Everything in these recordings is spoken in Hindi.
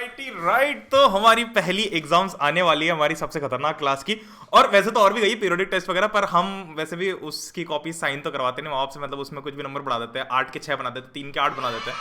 राइट। तो हमारी पहली एग्जाम्स आने वाली है, हमारी सबसे खतरनाक क्लास की। और वैसे तो और भी गई पीरियोडिक टेस्ट वगैरह, पर हम वैसे भी उसकी कॉपी साइन तो करवाते नहीं वहां से, मतलब उसमें कुछ भी नंबर बढ़ा देते हैं, 8 के 6 बना देते हैं, 3 के 8 बना देते हैं।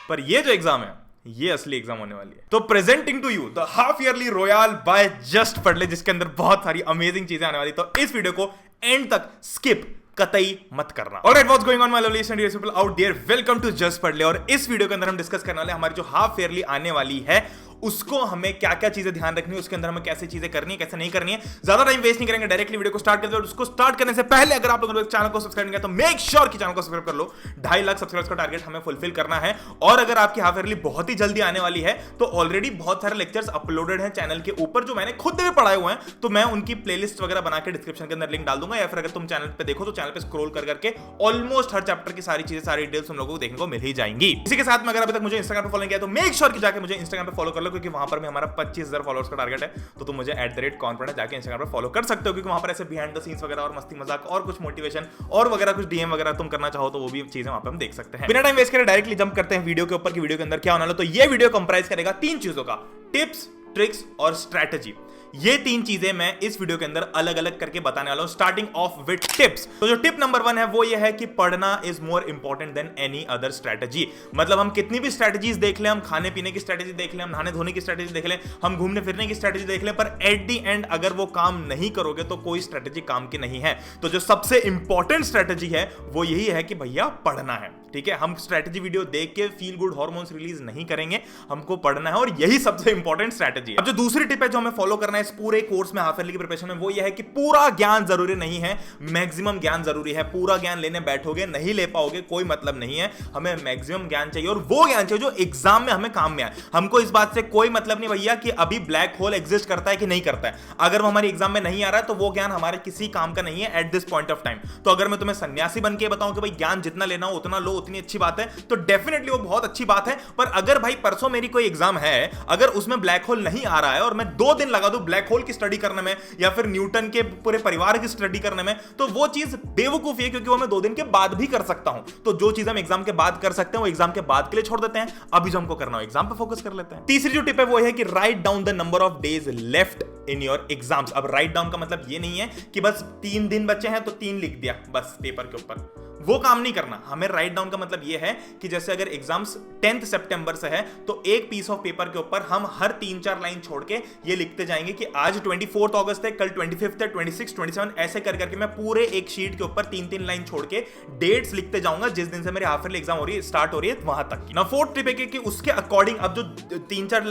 पर ये जो एग्जाम है, ये असली एग्जाम होने वाली है। तो presenting to you the half yearly royal by just Padh Le, जिसके अंदर बहुत सारी अमेजिंग चीजें आने वाली। तो इस वीडियो को एंड तक स्किप कतई मत करना। Alright, what's going on my lovely and dear people out there, welcome to just Padh Le. और इस वीडियो के अंदर हम डिस्कस करने वाले हमारी जो हाफ ईयरली आने वाली है, उसको हमें क्या क्या चीजें ध्यान रखनी है, उसके अंदर हमें कैसे चीजें करनी है, कैसे नहीं करनी है। ज्यादा टाइम वेस्ट नहीं करेंगे, डायरेक्टली वीडियो को स्टार्ट करते हैं। उसको स्टार्ट करने से पहले अगर आप लोगों ने चैनल को सब्सक्राइब नहीं किया तो मेक श्योर कि चैनल को सब्सक्राइब कर लो। 2.5 लाख सब्सक्राइबर्स का टारगेट हमें फुलफिल करना है। और अगर आपकी हाफ ईयरली बहुत ही जल्दी आने वाली है, तो ऑलरेडी बहुत सारे लेक्चर्स अपलोडेड हैं चैनल के ऊपर, जो मैंने खुद भी पढ़ाए हुए हैं। तो मैं उनकी प्लेलिस्ट वगैरह बना के डिस्क्रिप्शन के अंदर लिंक डाल दूंगा, या फिर अगर तुम चैनल पे देखो तो चैनल पे स्क्रॉल करके ऑलमोस्ट हर चैप्टर की सारी चीजें, सारी डिटेल्स तुम लोगों को देखने को मिल ही जाएंगी। इसी के साथ में अगर अभी तक मुझे इंस्टाग्राम पे फॉलो किया तो मेक श्योर कि जाके मुझे इंस्टाग्राम पे फॉलो कर लो, क्योंकि वहां पर मैं हमारा 25,000 फॉलोअर्स का टारगेट है। तो तुम मुझे @कॉन्फिडेंट जाके इंस्टाग्राम पे फॉलो कर सकते हो, क्योंकि वहां पर ऐसे बिहाइंड द सीन्स वगैरह और मस्ती मजाक और कुछ मोटिवेशन और वगैरह कुछ डीएम वगैरह तुम करना चाहो तो वो भी चीजें वहां पे हम देख सकते हैं। बिना टाइम वेस्ट करे डायरेक्टली जंप करते हैं वीडियो के ऊपर कि वीडियो के अंदर क्या होने वाला। तो ये वीडियो कंप्राइज करेगा 3 चीजों का, टिप्स, ट्रिक्स और स्ट्रेटजी। ये 3 चीजें मैं इस वीडियो के अंदर अलग अलग करके बताने वाला हूं, स्टार्टिंग ऑफ विद टिप्स। तो जो टिप नंबर 1 है वो ये है कि पढ़ना is more important than any other strategy. मतलब हम कितनी भी स्ट्रेटजीज देख लें, हम खाने पीने की स्ट्रेटजी देख लें, हम नहाने धोने की स्ट्रेटजी देख लें, हम घूमने फिरने की स्ट्रेटजी देख लें, पर एट द एंड अगर वो काम नहीं करोगे तो कोई स्ट्रेटजी काम की नहीं है। तो जो सबसे इंपॉर्टेंट स्ट्रेटजी है वो यही है कि भैया पढ़ना है। ठीक है, हम स्ट्रेटजी वीडियो देख के फील गुड हार्मोन्स रिलीज नहीं करेंगे, हमको पढ़ना है, और यही सबसे इंपॉर्टेंट स्ट्रेटजी है। अब जो दूसरी टिप है जो हमें फॉलो करना है इस पूरे कोर्स में, हाफ ईयरली की प्रिपरेशन में, वो ये है कि पूरा ज्ञान जरूरी नहीं है, मैक्सिमम ज्ञान जरूरी है। पूरा ज्ञान लेने बैठोगे नहीं ले पाओगे, कोई मतलब नहीं है। हमें मैक्सिमम ज्ञान चाहिए, और वो ज्ञान चाहिए जो एग्जाम में हमें काम में आए। हमको इस बात से कोई मतलब नहीं भैया कि अभी ब्लैक होल एग्जिस्ट करता है कि नहीं करता है। अगर वो हमारे एग्जाम में नहीं आ रहा है तो वो ज्ञान हमारे किसी काम का नहीं है at this point of time. तो अगर मैं तुम्हें सन्यासी बन के बताऊं कि भाई ज्ञान जितना लेना हो उतना लो, उतनी अच्छी बात है, तो डेफिनेटली वो बहुत अच्छी बात है। पर अगर भाई परसों मेरी कोई एग्जाम है, अगर उसमें ब्लैक होल नहीं आ रहा है और मैं 2 दिन लगा दूं ब्लैक होल की स्टडी करने में, या फिर न्यूटन के पूरे परिवार की स्टडी करने में, तो वो चीज बेवकूफी है, क्योंकि वो मैं 2 दिन के बाद भी कर सकता हूं। तो जो चीज हम एग्जाम के बाद कर सकते हैं वो एग्जाम के बाद के लिए छोड़ देते हैं। अभी जो हमको करना हो एग्जाम पे फोकस कर लेते हैं। तीसरी जो टिप है वो है कि write down the number of days left in your exams. अब राइट डाउन का मतलब ये नहीं है कि बस 3 दिन बचे हैं तो 3 लिख दिया बस पेपर के ऊपर, वो काम नहीं करना। हमें राइट डाउन का मतलब ये है कि जैसे अगर एग्जाम्स 10 सितंबर से है, तो एक पीस ऑफ पेपर के ऊपर हम हर 3-4 लाइन छोड़ के ये लिखते जाएंगे कि आज 24 अगस्त है, कल 25 है, 26, 27, ऐसे कर करके मैं पूरे एक शीट के ऊपर 3-3 लाइन छोड़ के डेट्स लिखते जाऊंगा जिस दिन से मेरे हाफ ईयरली एग्जाम हो रही है, स्टार्ट हो रही है, वहां तक की। ना 4th टिप है कि उसके अकॉर्डिंग अब जो 3-4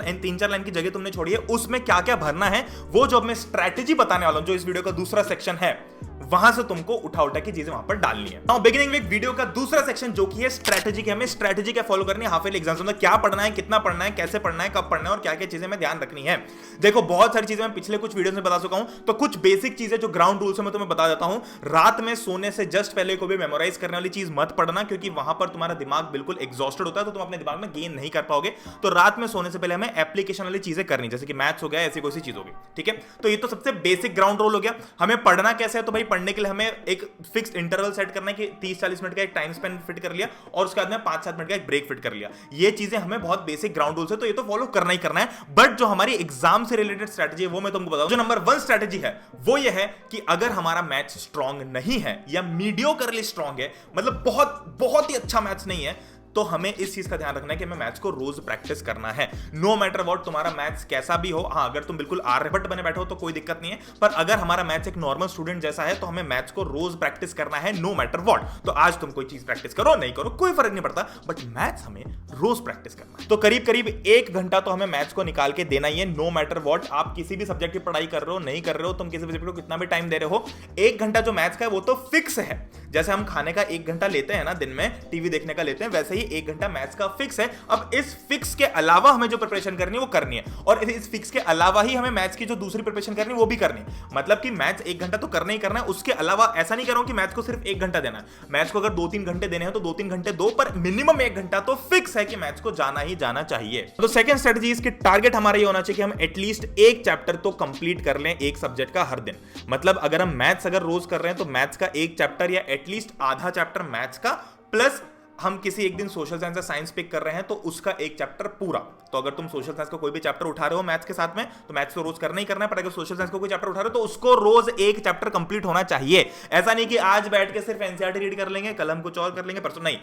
लाइन की जगह तुमने छोड़ी है, उसमें क्या क्या भरना है, वो जो मैं स्ट्रैटेजी बताने वाला हूं, जो इस वीडियो का दूसरा सेक्शन है, वहां से तुमको उठा की चीजें वहां पर डालनी है। नाउ बिगिनिंग विद वीडियो का दूसरा सेक्शन जो कि है स्ट्रेटजी की। हमें स्ट्रेटजी क्या फॉलो करनी है हाफ ईयरली एग्जाम्स में, क्या पढ़ना है, कितना पढ़ना है, कैसे पढ़ना है, कब पढ़ना है, और क्या क्या चीजें में ध्यान रखनी है। देखो बहुत सारी चीजें मैं पिछले कुछ वीडियोस में बता चुका हूं, तो कुछ बेसिक चीजें जो ग्राउंड रूल्स है मैं तुम्हें बता देता हूं। रात में सोने से जस्ट पहले को भी मेमोराइज करने वाली चीज मत पढ़ना, क्योंकि वहां पर तुम्हारा दिमाग बिल्कुल एग्जॉस्टेड होता है, तो तुम अपने दिमाग में गेन नहीं कर पाओगे। तो रात में सोने से पहले हमें एप्लीकेशन वाली चीजें करनी, जैसे कि मैथ्स हो गया, ऐसी कोई सी चीज होगी। ठीक है, तो ये तो सबसे बेसिक ग्राउंड रूल हो गया। हमें पढ़ना कैसे है, तो भाई पढ़ने के लिए हमें एक फिक्स्ड इंटरवल सेट करना है कि 30-40 मिनट का एक टाइम स्पेन फिट कर लिया, और उसके बाद में 5-7 मिनट का एक ब्रेक फिट कर लिया। ये चीजें हमें बहुत बेसिक ग्राउंड रूल्स है, तो ये तो फॉलो करना ही करना है। बट जो हमारी एग्जाम से रिलेटेड स्ट्रेटजी है वो मैं तुमको बताऊं। जो नंबर 1 स्ट्रेटजी है वो ये है कि अगर हमारा मैथ्स स्ट्रांग नहीं है या मीडियोकरली स्ट्रांग है, मतलब बहुत ही अच्छा मैथ्स नहीं है, तो हमें इस चीज का ध्यान रखना है कि हमें मैथ्स को रोज प्रैक्टिस करना है। नो मैटर व्हाट तुम्हारा मैथ्स कैसा भी हो। हाँ, अगर तुम बिल्कुल आर्यभट्ट बने बैठो तो कोई दिक्कत नहीं है, पर अगर हमारा मैथ्स एक नॉर्मल स्टूडेंट जैसा है तो हमें मैथ्स को रोज प्रैक्टिस करना है, नो मैटर व्हाट। तो आज तुम कोई चीज प्रैक्टिस करो नहीं करो कोई फर्क नहीं पड़ता, बट मैथ्स हमें रोज प्रैक्टिस करना है। तो करीब 1 घंटा तो हमें मैथ्स को निकाल के देना ही है, नो मैटर व्हाट। आप किसी भी सब्जेक्ट की पढ़ाई कर रहे हो नहीं कर रहे हो, तुम किसी भी सब्जेक्ट को कितना भी टाइम दे रहे हो, 1 घंटा जो मैथ्स का है वो तो फिक्स है। जैसे हम खाने का 1 घंटा लेते हैं ना दिन में, टीवी देखने का लेते हैं, वैसे ही 1 घंटा मैथ्स का फिक्स है। अब इस फिक्स के अलावा हमें जो प्रिपरेशन करनी है वो करनी है, और इस फिक्स के अलावा ही हमें मैथ्स की जो दूसरी प्रिपरेशन करनी है वो भी करनी है। मतलब कि मैथ्स 1 घंटा तो करना ही करना है, उसके अलावा ऐसा नहीं करो कि मैथ्स को सिर्फ 1 घंटा देना है। मैथ्स को अगर 2-3 घंटे देने हैं तो 2-3 घंटे दो, पर मिनिमम 1 घंटा तो फिक्स है कि मैथ्स को जाना ही जाना चाहिए। तो सेकंड स्ट्रेटजी, इसकी टारगेट हमारा ये होना चाहिए कि हम एटलीस्ट एक चैप्टर तो कंप्लीट कर लें एक सब्जेक्ट का हर दिन। मतलब अगर हम मैथ्स अगर रोज कर रहे हैं तो मैथ्स का एक चैप्टर या एटलीस्ट आधा चैप्टर मैथ्स का प्लस हम किसी एक दिन सोशल साइंस या साइंस पिक कर रहे हैं तो उसका एक चैप्टर पूरा, तो अगर तुम सोशल साइंस का कोई भी चैप्टर उठा रहे हो मैथ्स के साथ में, तो मैथ्स तो रोज करना ही करना है, पर अगर सोशल साइंस का कोई चैप्टर उठा रहे हो तो उसको रोज एक चैप्टर कंप्लीट होना चाहिए। ऐसा नहीं कि आज बैठ के सिर्फ एनसीईआरटी रीड कर लेंगे, कल हम कुछ और कर लेंगे, परसों नहीं,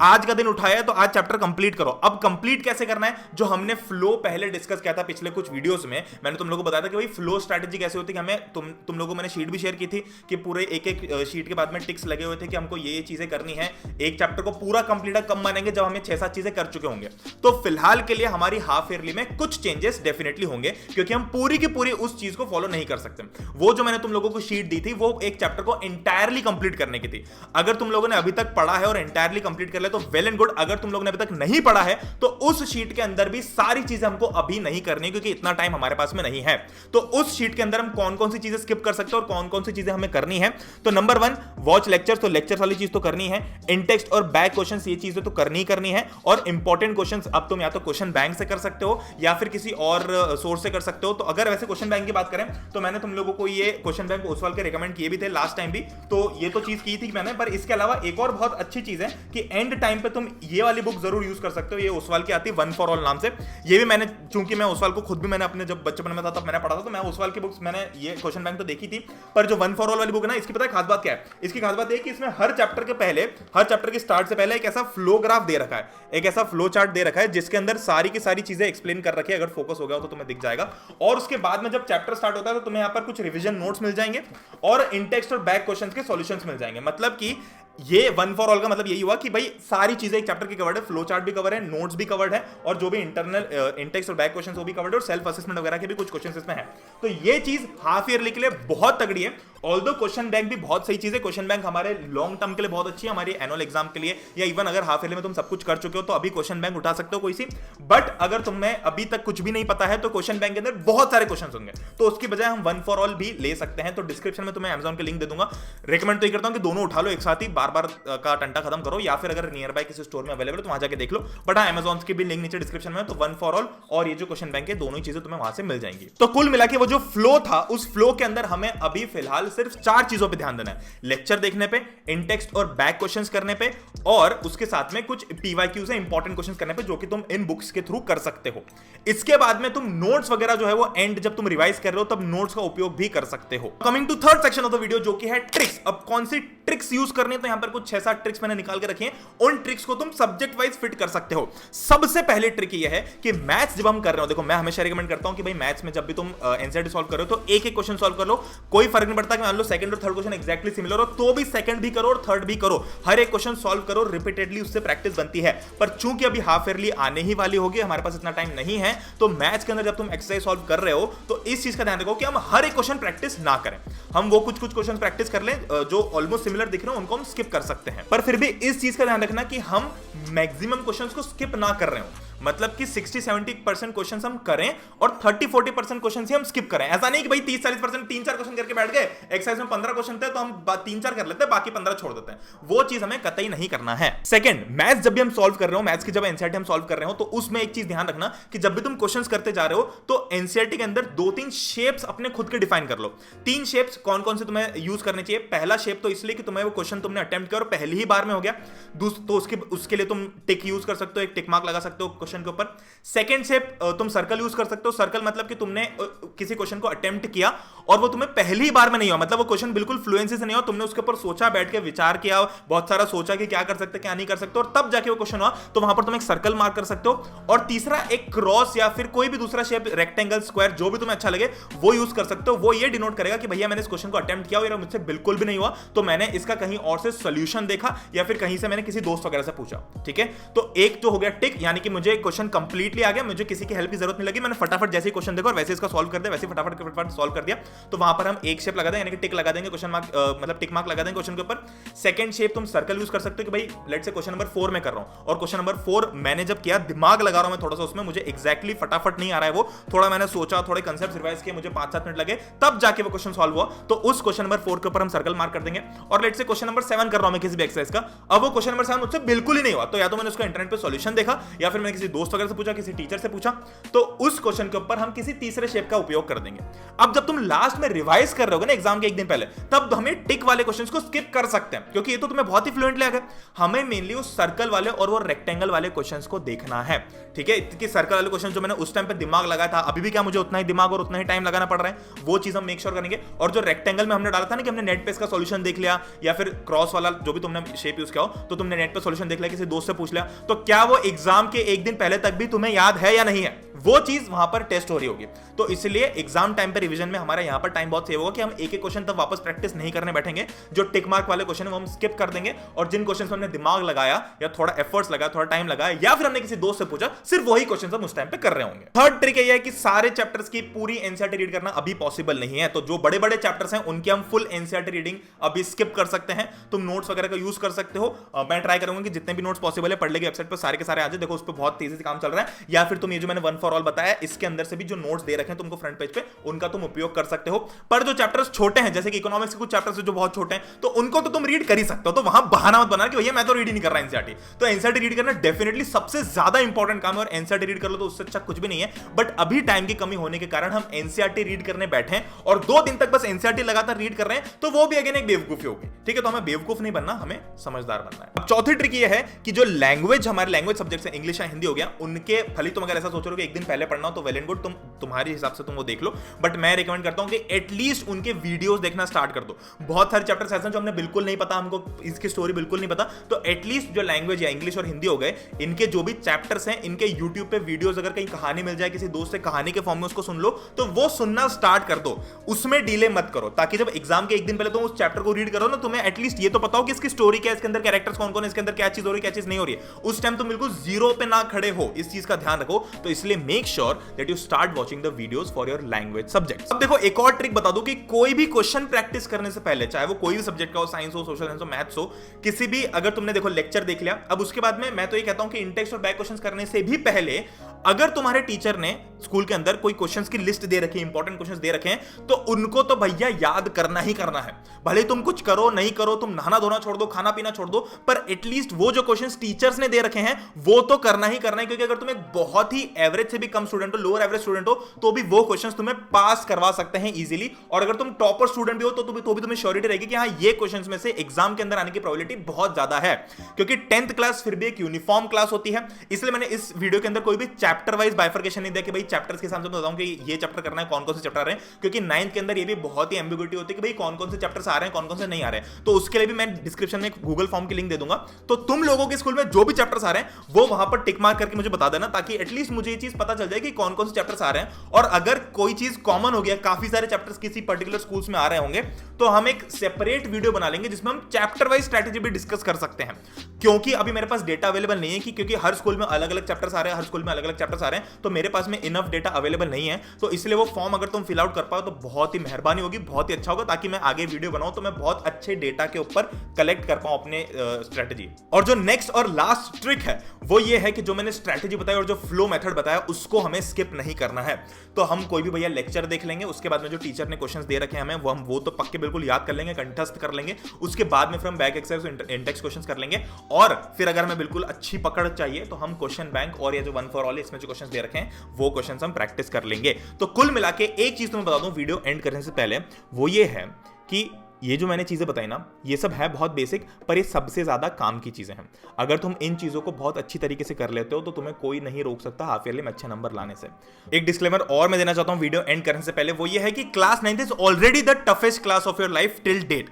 आज का दिन उठाया तो आज चैप्टर कंप्लीट करो। अब कंप्लीट कैसे करना है, जो हमने फ्लो पहले डिस्कस किया था पिछले कुछ वीडियोस में, मैंने तुम लोगों को बताया था कि भाई फ्लो स्ट्रैटेजी कैसे होती है, कि हमें तुम लोगों को मैंने शीट भी शेयर की थी कि पूरे एक एक शीट के बाद में टिक्स लगे हुए थे कि हमको ये चीजें करनी है, एक चैप्टर को पूरा कंप्लीट कब मानेंगे, जब हमें 6-7 चीजें कर चुके होंगे। तो फिलहाल के लिए हमारी हाफ ईयरली में कुछ चेंजेस डेफिनेटली होंगे, क्योंकि हम पूरी की पूरी उस चीज को फॉलो नहीं कर सकते। वो जो मैंने तुम लोगों को शीट दी थी वो एक चैप्टर को एंटायरली कंप्लीट करने की थी। अगर तुम लोगों ने अभी तक पढ़ा है और एंटायरली कंप्लीट कर लिया तो वेल एंड गुड, अगर तुम लोगों ने अभी तक नहीं पढ़ा है तो उस शीट के अंदर भी सारी चीजें हमको अभी नहीं करनी, क्योंकि इतना टाइम हमारे पास में नहीं है। तो उस शीट के अंदर हम कौन कौन सी चीजें स्किप कर सकते हैं और कौन कौन सी चीजें हमें करनी है। तो नंबर 1 वॉच लेक्चर्स, तो लेक्चर्स वाली चीज तो करनी है। इन टेक्स्ट और बैक क्वेश्चंस, ये चीजें तो करनी ही करनी है। और इंपॉर्टेंट क्वेश्चंस अब तुम या तो क्वेश्चन बैंक से कर सकते हो या फिर किसी और सोर्स से कर सकते हो। तो अगर वैसे क्वेश्चन बैंक की बात करें तो मैंने तुम लोगों को ये क्वेश्चन बैंक ओसवाल के रिकमेंड किए भी थे लास्ट टाइम भी, तो ये तो चीज की थी मैंने। पर इसके अलावा एक और बहुत अच्छी चीज है कि एंड टाइम पे तुम ये वाली बुक जरूर यूज कर सकते हो। ये ओसवाल की आती है वन फॉर ऑल नाम से। ये भी मैंने, चूंकि मैं ओसवाल को खुद भी मैंने अपने जब बचपन में था तब मैंने पढ़ा था, तो मैं ओसवाल की बुक्स मैंने ये क्वेश्चन बैंक तो देखी थी। पर जो वन फॉर ऑल वाली बुक है ना, इसकी पता है खास बात क्या है? इसकी खास बात है कि इसमें हर चैप्टर के पहले, हर चैप्टर के स्टार्ट से पहले एक ऐसा फ्लो ग्राफ दे रखा है, एक ऐसा फ्लो चार्ट दे रखा है जिसके अंदर सारी की सारी चीजें एक्सप्लेन कर रखी है। अगर फोकस हो गया हो तो तुम्हें दिख जाएगा। और उसके बाद में जब चैप्टर स्टार्ट होता है तो तुम्हें यहां पर कुछ रिवीजन नोट्स मिल जाएंगे और इन टेक्स्ट और बैक क्वेश्चंस के सॉल्यूशंस मिल जाएंगे। मतलब कि ये वन फॉर ऑल का मतलब यही हुआ कि भाई सारी चीजें एक चैप्टर की कवर्ड है, फ्लो चार्ट भी कवर है, नोट्स भी कवर्ड है, और जो भी इंटरनल इंटेक्स और बैक क्वेश्चंस वो भी कवर्ड है, और सेल्फ असेसमेंट वगैरह के भी कुछ क्वेश्चंस इसमें है। तो ये चीज हाफ ईयरली के लिए बहुत तगड़ी है। ऑल्दो क्वेश्चन बैंक भी बहुत सही चीज है, क्वेश्चन बैंक हमारे लॉन्ग टर्म के लिए बहुत अच्छी है, हमारी एनुअल एग्जाम के लिए, या इवन अगर हाफ ईयरली में तुम सब कुछ कर चुके हो तो अभी क्वेश्चन बैंक उठा सकते हो कोई सी। बट अगर तुम्हें अभी तक कुछ भी नहीं पता है तो क्वेश्चन बैंक के अंदर बहुत सारे क्वेश्चन होंगे, तो उसकी बजाय हम वन फॉर ऑल भी ले सकते हैं। तो डिस्क्रिप्शन में तुम्हें अमेजॉन के लिंक दे दूंगा। रिकमेंड तो ये करता हूं कि दोनों उठा लो एक साथ ही, बार बार का टंटा खत्म करो, या फिर अगर नियर बाय किसी स्टोर में अवेलेबल तो वहां जाके देख लो। बट हाँ, अमेजॉन की भी लिंक नीचे डिस्क्रिप्शन में, तो वन फॉर ऑल और ये जो क्वेश्चन बैंक है दोनों ही चीजें तुम्हें वहां से मिल जाएंगी। तो कुल मिला के वो जो फ्लो था, उस फ्लो के अंदर हमें अभी फिलहाल सिर्फ 4 चीजों पे ध्यान देना है। लेक्चर देखने पे, इन टेक्स्ट और बैक क्वेश्चंस करने पे, और उसके साथ में कुछ पीवाईक्यूज है इंपॉर्टेंट क्वेश्चंस करने पे, जो कि तुम इन बुक्स के थ्रू कर सकते हो। इसके बाद में तुम नोट्स वगैरह जो है वो एंड जब तुम रिवाइज कर रहे हो तब नोट्स का उपयोग भी कर सकते हो। Coming to third section of the video, जो कि है ट्रिक्स। अब कौन सी ट्रिक्स यूज करनी है, तो यहां पर कुछ 6-7 ट्रिक्स मैंने निकाल के रखी हैं। उन ट्रिक्स को तुम सब्जेक्ट वाइज फिट कर सकते हो। सबसे पहले ट्रिक ये है कि मैथ्स जब हम कर रहे हो, देखो मैं हमेशा रिकमेंड करता हूं कि भाई मैथ्स में जब भी तुम एनसीईआरटी सॉल्व कर रहे हो तो एक एक क्वेश्चन सॉल्व कर लो, कोई फर्क नहीं पड़ता कि मान लो सेकंड और थर्ड क्वेश्चन एक्जैक्टली सिमिलर हो तो भी सेकंड भी करो और थर्ड भी करो, हर एक क्वेश्चन सॉल्व करो रिपीटेडली, उससे प्रैक्टिस बनती है। पर चूंकि अभी हाफ ईयरली आने ही वाली होगी, हमारे पास इतना टाइम नहीं है, तो मैथ्स के अंदर जब तुम एक्सरसाइज सॉल्व कर रहे हो तो इस चीज का ध्यान रखो कि हम हर एक क्वेश्चन प्रैक्टिस ना करें। हम वो कुछ क्वेश्चन प्रैक्टिस कर लें जो ऑलमोस्ट सिमिलर दिख रहे हो, उनको हम स्किप कर सकते हैं। पर फिर भी इस चीज का ध्यान रखना कि हम मैक्सिमम क्वेश्चंस को स्किप ना कर रहे हो, मतलब कि 60-70% क्वेश्चंस हम करें और 30-40% क्वेश्चंस ही हम स्किप करें। ऐसा नहीं कि भाई 30-40% 3-4 क्वेश्चन करके बैठ गए, एक्सरसाइज में 15 क्वेश्चन थे तो हम 3-4 कर लेते हैं, बाकी 15 छोड़ देते हैं। वो चीज हमें कतई नहीं करना है। सेकंड, मैथ्स जब भी हम सॉल्व कर रहे हो, मैथ्स की जब एनसीईआरटी हम सॉल्व कर रहे हो, तो उसमें एक चीज ध्यान रखना कि जब भी तुम क्वेश्चंस करते जा रहे हो तो एनसीईआरटी के अंदर 2-3 शेप्स अपने खुद के डिफाइन कर लो। 3 शेप्स कौन कौन से तुम्हें यूज करने चाहिए। पहला शेप तो इसलिए कि तुम्हें वो क्वेश्चन तुमने अटेम्प्ट किया और पहली ही बार में हो गया, तो उसके लिए तुम टिक यूज कर सकते हो, एक टिक मार्क लगा सकते हो क्वेश्चन के ऊपर। सेकंड शेप तुम सर्कल यूज कर सकते हो। सर्कल मतलब कि तुमने किसी क्वेश्चन को अटेम्प्ट किया और वो तुम्हें पहली बार में नहीं हुआ, मतलब वो क्वेश्चन बिल्कुल फ्लुएंसी से नहीं हुआ, तुमने उसके ऊपर सोचा, बैठ के विचार किया, बहुत सारा सोचा कि क्या कर सकते क्या नहीं कर सकते, और तब जाके वो क्वेश्चन हुआ, तो वहां पर तुम एक सर्कल मार्क कर सकते हो। और तीसरा एक क्रॉस या फिर कोई भी दूसरा शेप, रेक्टेंगल, स्क्वायर, जो भी तुम्हें अच्छा लगे वो यूज कर सकते हो। वो ये डिनोट करेगा कि भैया मैंने इस क्वेश्चन को अटेम्प्ट किया और मुझसे बिल्कुल भी नहीं हुआ, तो मैंने इसका कहीं और से सोल्यूशन देखा या फिर कहीं से मैंने किसी दोस्त वगैरह से पूछा। ठीक है, तो एक जो हो गया टिक, यानी कि मुझे क्वेश्चन कंप्लीटली आ गया, मुझे किसी की हेल्प की जरूरत नहीं लगी, मैंने फटाफट जैसे क्वेश्चन देखा और वैसे इसका सॉल्व कर दिया, वैसे फटाफट सॉल्व कर दिया। तो वहां पर हम एक शेप लगा देंगे, यानी कि टिक लगा देंगे, क्वेश्चन मार्क मतलब टिक मार्क लगा देंगे क्वेश्चन के ऊपर। सेकंड शेप तुम सर्कल यूज कर सकते हो कि भाई लेट्स से क्वेश्चन नंबर 4 में कर रहा हूं और क्वेश्चन नंबर 4 मैंने जब किया, दिमाग लगा रहा हूं मैं थोड़ा सा उसमें, मुझे एक्जैक्टली फटाफट नहीं आ रहा है वो, थोड़ा मैंने सोचा, थोड़े कंसेप्ट रिवाइज किए, मुझे 5-7 मिनट लगे, तब जाके वो क्वेश्चन सॉल्व हुआ, तो उस क्वेश्चन नंबर 4 के ऊपर हम सर्कल मार्क कर देंगे। और लेट्स से क्वेश्चन नंबर 7 कर रहा हूं मैं किसी भी एक्सरसाइज का, अब वो क्वेश्चन नंबर 7 मुझसे बिल्कुल ही नहीं हुआ, तो या तो मैंने उसका इंटरनेट पे सॉल्यूशन देखा या फिर मैंने किसी किसी दोस्त वगैरह से पूछा, किसी टीचर से पूछा, तो उस क्वेश्चन के ऊपर हम किसी तीसरे शेप का उपयोग कर देंगे। अब जब तुम लास्ट में रिवाइज कर रहे होगे ना एग्जाम के एक दिन पहले, तब हमें टिक वाले क्वेश्चंस को स्किप कर सकते हैं, क्योंकि ये तो तुम्हें बहुत ही फ्लुएंटली आ गए। हमें मेनली उस सर्कल वाले और वो रेक्टेंगल वाले क्वेश्चंस को देखना है, ठीक है। कि सर्कल वाले क्वेश्चन जो मैंने उस टाइम पे दिमाग लगाया था, अभी भी क्या मुझे उतना ही दिमाग और उतना ही टाइम लगाना पड़ रहा है, वो चीज हम मेक श्योर करेंगे। और जो रेक्टेंगल में हमने डाला था ना कि हमने नेट पे इसका सॉल्यूशन देख लिया, या फिर क्रॉस वाला जो भी तुमने शेप यूज किया हो, तो तुमने नेट पे सॉल्यूशन देख लिया, किसी दोस्त से पूछ लिया, तो क्या वो एग्जाम के एक दिन पहले तक भी तुम्हें याद है या नहीं है, वो चीज वहां पर टेस्ट हो रही होगी। तो इसलिए एग्जाम टाइम पे रिवीजन में हमारा यहां पर टाइम बहुत सेव होगा कि हम एक एक क्वेश्चन तक वापस प्रैक्टिस नहीं करने बैठेंगे। जो टिक मार्क वाले क्वेश्चन है वो हम स्किप कर देंगे, और जिन क्वेश्चन में हमने दिमाग लगाया या थोड़ा एफर्ट्स लगाया, थोड़ा टाइम लगाया, या फिर हमने किसी दोस्त से पूछा, सिर्फ वही क्वेश्चन हम उस टाइम पे कर रहे होंगे। थर्ड ट्रिक ये है कि सारे चैप्टर्स की पूरी एनसीईआरटी रीड करना अभी पॉसिबल नहीं है, तो जो बड़े बड़े चैप्टर्स हैं उनकी हम फुल एनसीईआरटी रीडिंग अभी स्किप कर सकते हैं। तुम नोट्स वगैरह का यूज कर सकते हो। मैं ट्राई करूंगा कि जितने भी नोट्स पॉसिबल है पढ़ की वेबसाइट पर सारे के सारे आ जाए। देखो उस पर बहुत तेजी से काम चल रहा है। या फिर तुम ये जो मैंने वन फॉर ऑल बताया, इसके अंदर से भी जो नोट्स दे रखे हैं तुमको फ्रंट पेज पे, उनका तुम उपयोग कर सकते हो। पर जो चैप्टर्स छोटे हैं, जैसे कि इकोनॉमिक्स के कुछ चैप्टर्स जो बहुत छोटे हैं, तो उनको तो तुम रीड कर ही सकते हो। तो वहां बहाना मत बनाना कि भैया मैं तो रीड ही नहीं कर रहा एनसीईआरटी। तो एनसीईआरटी रीड करना डेफिनेटली सबसे ज्यादा इंपॉर्टेंट काम है, और एनसीईआरटी रीड कर लो तो उससे अच्छा कुछ भी नहीं है। बट अभी टाइम की कमी होने के कारण हम एनसीईआरटी रीड करने बैठे हैं और 2 दिन तक बस एनसीईआरटी लगातार रीड कर रहे हैं, तो वो भी अगेन एक बेवकूफी होगी, ठीक है। तो हमें बेवकूफ नहीं बनना, हमें समझदार बनना है। अब चौथी ट्रिक ये है कि जो लैंग्वेज हमारे लैंग्वेज सब्जेक्ट है, इंग्लिश या हिंदी हो गया, उनके भले तुम अगर ऐसा सोच रहे हो कि एक दिन पहले पढ़ना हो तो वेल एंड गुड, तुम्हारे हिसाब से तुम वो देख लो। बट मैं रिकमेंड करता हूं कि एटलीस्ट उनके वीडियोस देखना स्टार्ट कर दो। बहुत सारे चैप्टर्स ऐसे हैं जो हमने बिल्कुल नहीं पता, हमको इसकी स्टोरी बिल्कुल नहीं पता, तो एटलीस्ट जो लैंग्वेज या इंग्लिश और हिंदी हो गए, इनके जो भी चैप्टर्स हैं, इनके यूट्यूब पे वीडियोस, अगर कहीं कहानी मिल जाए, किसी दोस्त से कहानी के फॉर्म में उसको सुन लो, तो वो सुनना स्टार्ट कर दो, उसमें डिले मत करो, ताकि जब एग्जाम के एक दिन पहले तुम उस चैप्टर को रीड करो ना, तुम्हें एटलीस्ट ये तो पता हो कि इसकी स्टोरी क्या है, इसके अंदर कैरेक्टर्स कौन कौन है, इसके अंदर क्या चीज हो रही है, क्या चीज नहीं हो रही है। उस टाइम तुम बिल्कुल जीरो पे ना खड़े हो, इस चीज का ध्यान रखो। तो इसलिए make sure that you start watching the videos for your language subject. अब देखो एक और ट्रिक बता दूं कि कोई भी क्वेश्चन प्रैक्टिस करने से पहले, चाहे वो कोई भी सब्जेक्ट का हो, साइंस हो, सोशल साइंस हो, मैथ्स हो, किसी भी, अगर तुमने देखो लेक्चर देख लिया, अब उसके बाद में मैं तो ये कहता हूं कि इनटेक्स्ट और बैक क्वेश्चंस करने से भी पहले, अगर तुम्हारे टीचर ने स्कूल के अंदर कोई क्वेश्चंस की लिस्ट दे रखी है, इंपॉर्टेंट क्वेश्चंस दे रखे हैं, तो उनको तो भैया याद करना ही करना है। भले तुम कुछ करो नहीं करो, तुम नहाना धोना छोड़ दो, खाना पीना छोड़ दो, पर एटलीस्ट वो जो क्वेश्चंस टीचर्स ने दे रखे हैं वो तो करना ही करना है। क्योंकि अगर तुम एक बहुत ही एवरेज से भी कम स्टूडेंट हो, लोअर एवरेज स्टूडेंट हो, तो भी वो क्वेश्चंस तुम्हें पास करवा सकते हैं इजीली। और अगर तुम टॉपर स्टूडेंट भी हो तो भी तुम्हें श्योरिटी रहेगी कि हाँ, ये क्वेश्चंस में से एग्जाम के अंदर आने की प्रोबेबिलिटी बहुत ज्यादा है। क्योंकि 10th क्लास फिर भी एक यूनिफॉर्म क्लास होती है, इसलिए मैंने इस वीडियो के अंदर कोई भी चैप्टर वाइज बाइफर्केशन नहीं दिया कि भाई चैप्टर्स के हिसाब से बताऊं कि ये चैप्टर करना है, कौन कौन से चैप्टर आ रहे हैं। क्योंकि 9th के अंदर ये भी बहुत ही एम्बिग्युइटी होती है कि भाई कौन कौन से चैप्टर्स आ रहे हैं, कौन कौन से नहीं आ रहे हैं। तो उसके लिए भी मैं डिस्क्रिप्शन में गूगल फॉर्म की लिंक दे दूंगा, तो तुम लोगों के स्कूल में जो भी चैप्टर्स आ रहे हैं वो वहां पर टिक मार्क करके मुझे बता देना, ताकि एटलीस्ट मुझे ये चीज पता चल जाए कि कौन कौन से चैप्टर्स आ रहे हैं। और अगर कोई चीज कॉमन हो गया, काफी सारे चैप्टर्स किसी पर्टिकुलर स्कूल्स में आ रहे होंगे, तो हम एक सेपरेट वीडियो बना लेंगे जिसमें हम चैप्टर वाइज स्ट्रेटेजी भी डिस्कस कर सकते हैं। क्योंकि अभी मेरे पास डेटा अवेलेबल नहीं है कि क्योंकि हर स्कूल में अलग अलग चैप्टर्स आ रहे हैं, हर स्कूल में अलग अलग चैप्टर्स आ रहे हैं, तो मेरे पास में इनफ डेटा अवेलेबल नहीं है। तो इसलिए वो फॉर्म अगर तुम फिल आउट कर पाओ तो बहुत ही मेहरबानी होगी, बहुत ही अच्छा होगा, ताकि मैं आगे वीडियो बनाऊं तो मैं बहुत अच्छे डेटा के ऊपर कलेक्ट कर पाऊं अपने स्ट्रेटेजी। और जो नेक्स्ट और लास्ट ट्रिक है वो ये है कि जो मैंने स्ट्रेटेजी बताई और जो फ्लो मेथड बताया उसको हमें स्किप नहीं करना है। तो हम कोई भी भैया लेक्चर देख लेंगे, उसके बाद में जो टीचर ने क्वेश्चंस दे रखे हैं हमें, वो तो पक्के बिल्कुल याद कर लेंगे, कंठस्थ कर लेंगे। उसके बाद में फिर हम बैक एक्सरसाइज इंडेक्स क्वेश्चंस कर लेंगे, और फिर अगर हमें बिल्कुल अच्छी पकड़ चाहिए तो हम क्वेश्चन बैंक और ये जो वन फॉर ऑल इसमें जो क्वेश्चंस दे रखे हैं वो क्वेश्चंस हम प्रैक्टिस कर लेंगे। तो कुल मिला के एक चीज तो मैं बता दूं वीडियो एंड करने से पहले, वो ये है कि ये जो मैंने चीजें बताई ना, ये सब है बहुत बेसिक, पर ये सबसे ज्यादा काम की चीजें हैं। अगर तुम इन चीजों को बहुत अच्छी तरीके से कर लेते हो तो तुम्हें कोई नहीं रोक सकता हाफ ईयरली में अच्छे नंबर लाने से। एक डिस्क्लेमर और मैं देना चाहता हूं वीडियो एंड करने से पहले, वो ये है कि class 9th is already the toughest class of your life till date.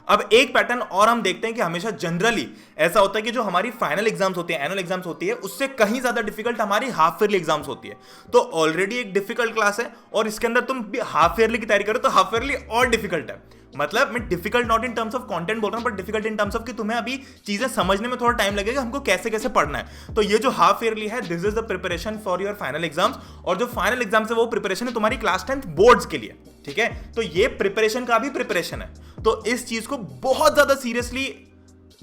अब एक पैटर्न और हम देखते हैं कि हमेशा जनरली ऐसा होता है कि जो हमारी फाइनल एग्जाम्स होती है, एनुअल एग्जाम्स होती है, उससे कहीं ज्यादा डिफिकल्ट हमारी हाफ ईयरली एग्जाम्स होती है। तो ऑलरेडी एक डिफिकल्ट क्लास है और इसके अंदर तुम हाफ ईयरली की तैयारी करो तो हाफ ईयरली और डिफिकल्ट है। मतलब मैं difficult not in terms of content बोल रहा हूं, but difficult in terms of कि तुम्हें अभी चीजें समझने में थोड़ा टाइम लगेगा, हमको कैसे कैसे पढ़ना है। तो ये जो हाफ ईयरली है, this is the preparation for your final exams, और जो फाइनल एग्जाम्स है वो प्रिपरेशन है तुम्हारी क्लास 10th बोर्ड्स के लिए, ठीक है। तो ये प्रिपरेशन का भी प्रिपरेशन है, तो इस चीज को बहुत ज्यादा सीरियसली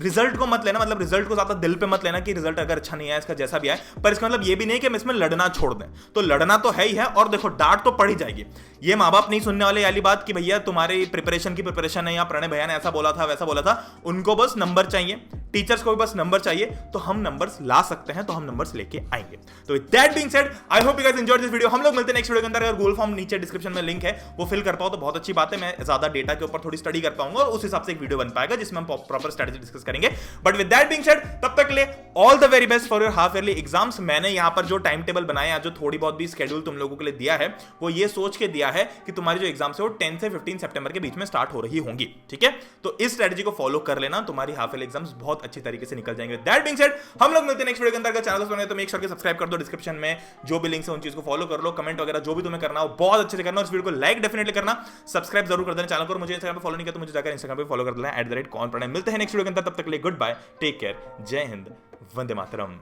रिजल्ट को मत लेना, मतलब रिजल्ट को ज्यादा दिल पे मत लेना कि रिजल्ट अगर अच्छा नहीं आया इसका जैसा भी आए, पर इसका मतलब ये भी नहीं कि हम इसमें लड़ना छोड़ दें। तो लड़ना तो है ही है, और देखो डांट तो पड़ी जाएगी। ये माँ बाप नहीं सुनने वाले वाली बात कि भैया तुम्हारी प्रिपरेशन है या प्रणय भैया ने ऐसा बोला था वैसा बोला था, उनको बस नंबर चाहिए, टीचर्स को भी बस नंबर चाहिए, तो हम नंबर्स ला सकते हैं, तो हम नंबर्स लेके आएंगे। तो with that being said, I hope you guys enjoyed this video. हम लोग मिलते हैं नेक्स्ट वीडियो के अंदर। अगर गूगल फॉर्म नीचे डिस्क्रिप्शन में लिंक है वो फिल कर पाओ तो बहुत अच्छी बात है, मैं ज्यादा डेटा के ऊपर थोड़ी स्टडी कर पाऊंगा और उस हिसाब से एक वीडियो बन पाएगा जिसमें हम प्रॉपर स्ट्रेटजी डिस्कस करेंगे। But with that being said, तब तक के लिए all the very best for your half yearly exams. मैंने यहां पर जो टाइम टेबल बनाया, जो थोड़ी बहुत भी स्केड्यूल तुम लोगों के लिए दिया है, वो ये सोच के दिया है कि तुम्हारी जो एग्जाम्स है वो 10 से 15 सितंबर के बीच में स्टार्ट हो रही होंगी, ठीक है। तो इस स्ट्रेटजी को फॉलो कर लेना, तुम्हारी हाफ ईयरली एग्जाम्स बहुत अच्छी तरीके से निकल जाएंगे। दैट बीइंग सेड, हम लोग मिलते हैं नेक्स्ट वीडियो के अंदर। अगर चैनल पर तो मेक श्योर कि सब्सक्राइब कर दो, डिस्क्रिप्शन में जो भी लिंक्स है उन चीज को फॉलो कर लो, कमेंट वगैरह जो भी तुम्हें करना हो बहुत अच्छे से करना, इस वीडियो को लाइक डेफिनेटली करना, सब्सक्राइब जरूर कर देना चैनल को। मुझे इंस्टाग्राम पे फॉलो नहीं किया तो मुझे जाकर इंस्टाग्राम पे फॉलो कर देना @कौन प्रणय। मिलते हैं नेक्स्ट वीडियो के अंदर, तब तक के लिए गुड बाय, टेक केयर, जय हिंद, वंदे मातरम।